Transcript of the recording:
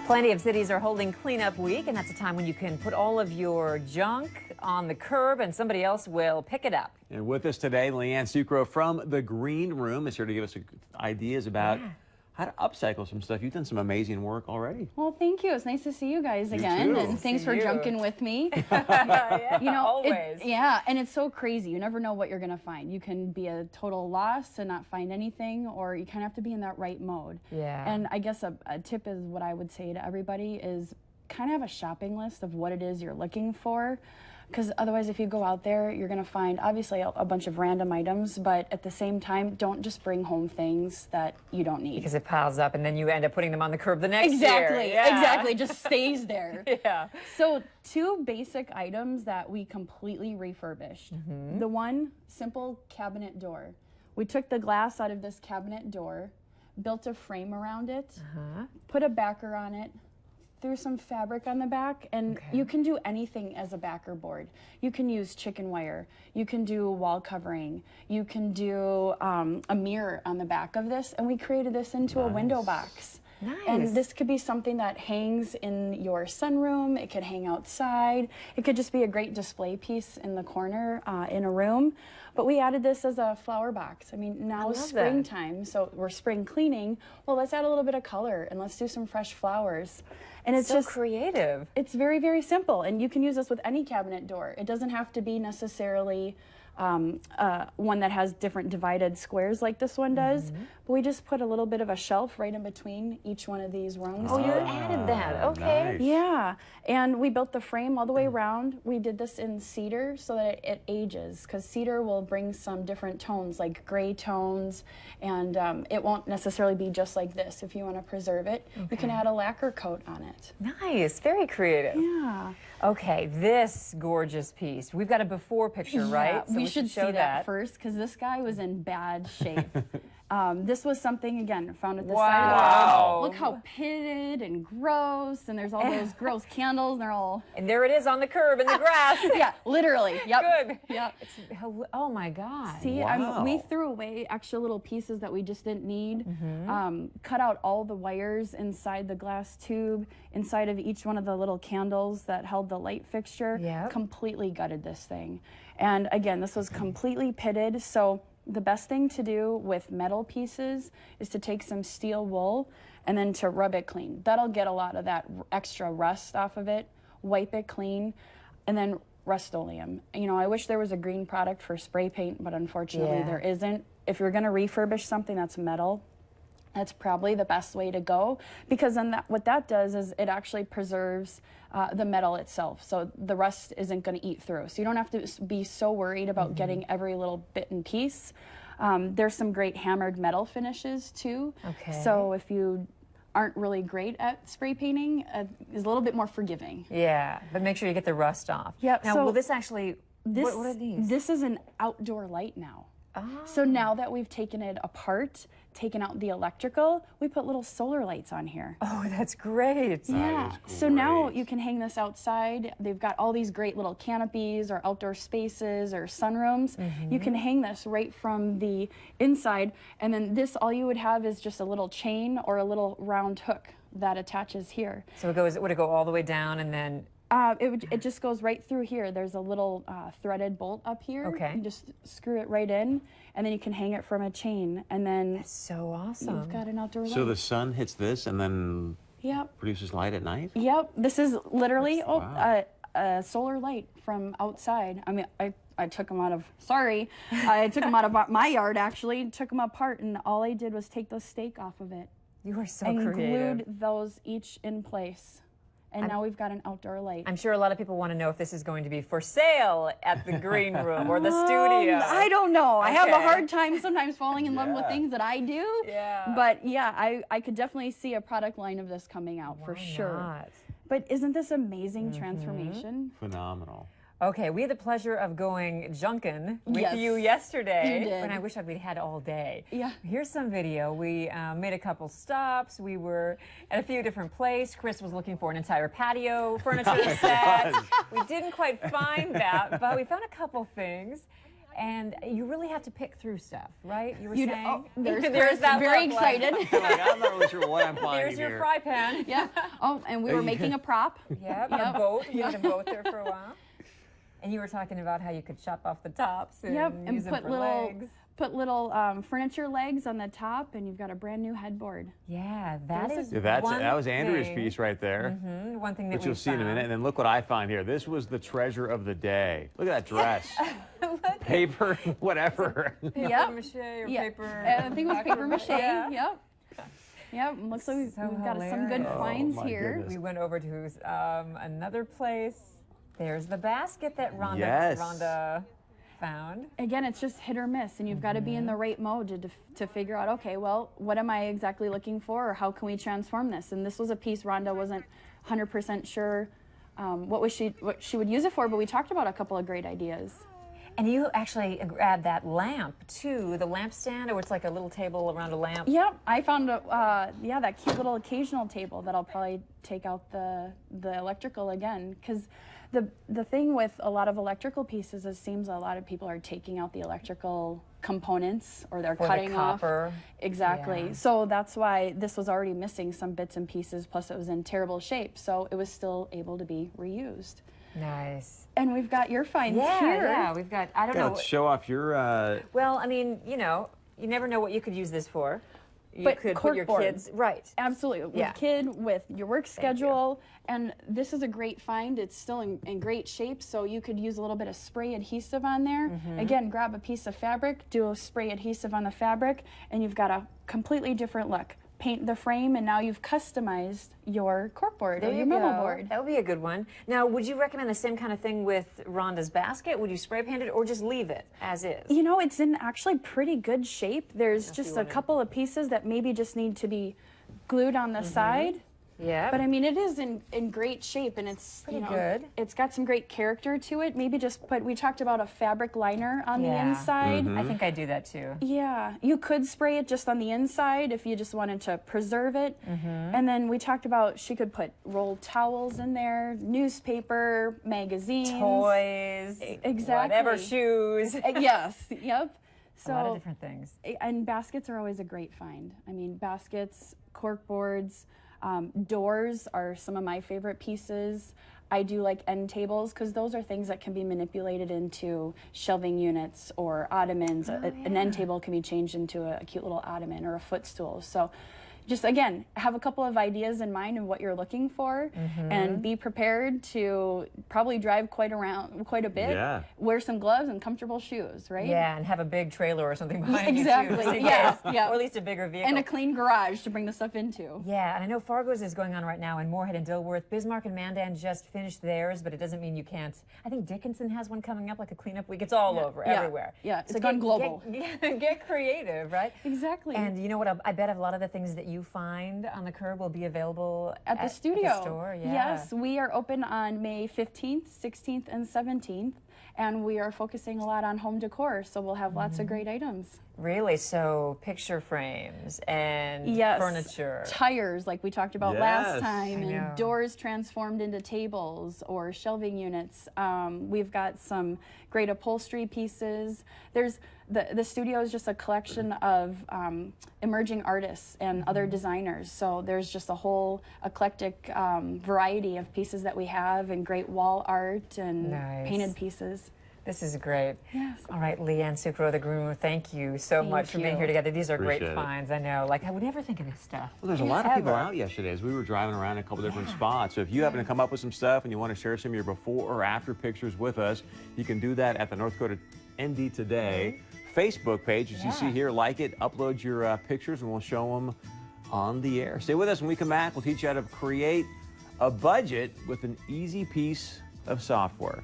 Plenty of cities are holding cleanup week, and that's a time when you can put all of your junk on the curb and somebody else will pick it up. And with us today, Leanne Sucro from the Green Room is here to give us ideas about how to upcycle some stuff. You've done some amazing work already. Well, thank you. It's nice to see you guys again, too. and thanks for junking with me. Yeah, You know, always. and it's so crazy. You never know what you're gonna find. You can be a total loss and not find anything, or you kind of have to be in that right mode. Yeah. And I guess a tip is what I would say to everybody is kind of have a shopping list of what it is you're looking for. Because otherwise, if you go out there, you're going to find obviously a bunch of random items, but at the same time, don't just bring home things that you don't need. Because it piles up and then you end up putting them on the curb the next Exactly, year. Yeah. exactly. Just stays there. Yeah. So two basic items that we completely refurbished. The one, simple cabinet door. We took the glass out of this cabinet door, built a frame around it, put a backer on it, threw some fabric on the back, and you can do anything as a backer board. You can use chicken wire, you can do wall covering, you can do a mirror on the back of this, and we created this into a window box. Nice. And this could be something that hangs in your sunroom, it could hang outside, it could just be a great display piece in the corner in a room. But we added this as a flower box. I mean, now is springtime, so we're spring cleaning. Well, let's add a little bit of color and let's do some fresh flowers. And it's So just creative. It's very, very simple, and you can use this with any cabinet door. It doesn't have to be necessarily one that has different divided squares like this one does, but we just put a little bit of a shelf right in between each one of these rungs. Oh, you added that. Okay. Nice. Yeah, and we built the frame all the way around. We did this in cedar so that it ages, because cedar will bring some different tones, like gray tones, and it won't necessarily be just like this. If you want to preserve it, you can add a lacquer coat on it. Nice. Very creative. Yeah. Okay, this gorgeous piece. We've got a before picture, right? So we should show see that first, because this guy was in bad shape. This was something, again, found at the side of the road. Look how pitted and gross, and there's all those gross candles, and they're all... And there it is on the curb in the grass. Yeah, literally. Yep. Good. Yep. Oh my God. See, Wow. we threw away extra little pieces that we just didn't need. Cut out all the wires inside the glass tube, inside of each one of the little candles that held the light fixture. Yep. Completely gutted this thing. And again, this was completely pitted, so the best thing to do with metal pieces is to take some steel wool and then to rub it clean. That'll get a lot of that extra rust off of it, wipe it clean, and then Rust-Oleum. You know, I wish there was a green product for spray paint, but unfortunately there isn't. If you're gonna refurbish something that's metal, that's probably the best way to go, because then what that does is it actually preserves the metal itself, so the rust isn't going to eat through. So you don't have to be so worried about getting every little bit and piece. There's some great hammered metal finishes too. Okay. So if you aren't really great at spray painting, is a little bit more forgiving. Yeah, but make sure you get the rust off. Yep. Now, So will this actually, what are these? This is an outdoor light now. So now that we've taken it apart, taken out the electrical, we put little solar lights on here. Oh, that's great. Yeah. So now you can hang this outside. They've got all these great little canopies or outdoor spaces or sunrooms. You can hang this right from the inside, and then this, all you would have is just a little chain or a little round hook that attaches here. So would it go all the way down and then? It just goes right through here. There's a little threaded bolt up here. Okay. You just screw it right in, and then you can hang it from a chain, and then So awesome. you've got an outdoor light. So the sun hits this and then produces light at night? Yep. This is literally Wow. a solar light from outside. I mean, I took them out of, I took them out of my yard, actually, took them apart, and all I did was take the stake off of it You are so and creative. glued those each in place. And now we've got an outdoor light. I'm sure a lot of people want to know if this is going to be for sale at the Green Room or the studio. I don't know. I have a Okay. hard time sometimes falling in love with things that I do. Yeah. But yeah, I could definitely see a product line of this coming out for sure. not? But isn't this amazing transformation? Phenomenal. Okay, we had the pleasure of going junkin' with Yes, you yesterday. you did. And I wish we'd had all day. Yeah. Here's some video. We made a couple stops. We were at a few different places. Chris was looking for an entire patio furniture set. We didn't quite find that, but we found a couple things. And you really have to pick through stuff, right? You were You saying. know, there's There's Chris, that very look, like, excited. Like, I'm not really sure what I'm finding There's your here. fry pan. Yeah. Oh, and we were making a prop. Yep, a boat. You had a boat there for a while. And you were talking about how you could chop off the tops and Yep, use and them put for little legs. furniture legs on the top, and you've got a brand new headboard. Yeah, that is Yeah, one that was Andrea's thing- piece right there. One thing that Which you'll see in a minute. And then look what I find here. This was the treasure of the day. Look at that dress. Paper, whatever. Yep. Paper mache or Yeah. paper. I think it was paper mache. Yeah. Yep. Yep. Looks like we've So got some good hilarious. finds Oh, my here. goodness. We went over to another place. There's the basket that Yes. Rhonda found. Again, it's just hit or miss, and you've got to be in the right mode to figure out, okay, well, what am I exactly looking for, or how can we transform this? And this was a piece Rhonda wasn't 100% sure what she would use it for, but we talked about a couple of great ideas. And you actually grabbed that lamp too, the lamp stand, or it's like a little table around a lamp. Yep, I found that cute little occasional table that I'll probably take out the electrical again, because the thing with a lot of electrical pieces is it seems a lot of people are taking out the electrical components, or they're Or the cutting copper. off. Exactly. Yeah. So that's why this was already missing some bits and pieces, plus it was in terrible shape, so it was still able to be reused. Nice. And we've got your finds Yeah, here. yeah. We've got, I don't Yeah, know. let's show off your. Well, I mean, you never know what you could use this for. You But could put your corkboard. kids, right. Absolutely. With Yeah. kid, with your work you. schedule. And this is a great find. It's still in great shape, so you could use a little bit of spray adhesive on there. Again, grab a piece of fabric, do a spray adhesive on the fabric, and you've got a completely different look. Paint the frame, and now you've customized your corkboard or your metal board. That would be a good one. Now, would you recommend the same kind of thing with Rhonda's basket? Would you spray paint it or just leave it as is? You know, it's in actually pretty good shape. There's If just you a wanted- couple of pieces that maybe just need to be glued on the side. Yeah. But I mean, it is in great shape, and it's Pretty good. It's got some great character to it. Maybe just we talked about a fabric liner on the Yeah. inside. I think I do that too. Yeah, you could spray it just on the inside if you just wanted to preserve it. And then we talked about she could put rolled towels in there, newspaper, magazines, Toys, exactly. whatever, shoes. Yes, yep. A lot of So different things. and baskets are always a great find. I mean, baskets, cork boards, doors are some of my favorite pieces. I do like end tables because those are things that can be manipulated into shelving units or ottomans. An end table can be changed into a cute little ottoman or a footstool. So just again, have a couple of ideas in mind of what you're looking for, and be prepared to probably drive quite a bit. Yeah. Wear some gloves and comfortable shoes, right? Yeah, and have a big trailer or something behind Exactly. you too. just in Yeah, case. yeah. Or at least a bigger vehicle. And a clean garage to bring the stuff into. Yeah, and I know Fargo's is going on right now in Moorhead and Dilworth. Bismarck and Mandan just finished theirs, but it doesn't mean you can't. I think Dickinson has one coming up, like a cleanup week. It's all over, Yeah. everywhere. Yeah, it's gone global. Get creative, right? Exactly. And you know what? I bet a lot of the things that you find on the curb will be available at the studio. At the store, yeah. Yes, we are open on May 15th, 16th, and 17th, and we are focusing a lot on home decor, so we'll have lots of great items. Really? So picture frames and Yes, furniture. tires like we talked about Yes. last time, I know. and doors transformed into tables or shelving units. We've got some great upholstery pieces. There's the studio is just a collection of emerging artists and other designers. So there's just a whole eclectic variety of pieces that we have, and great wall art and Nice. painted pieces. This is great. Yes. All right, Leanne Sucro, the groomer, thank you so Thank much for being you. here together. These are Appreciate great it. finds. I know. Like, I would never think of this stuff. Well, there's a lot of people Ever. out yesterday as we were driving around a couple different spots. So if you happen to come up with some stuff and you want to share some of your before or after pictures with us, you can do that at the North Dakota ND Today Facebook page. As you see here, like it, upload your pictures, and we'll show them on the air. Stay with us. When we come back, we'll teach you how to create a budget with an easy piece of software.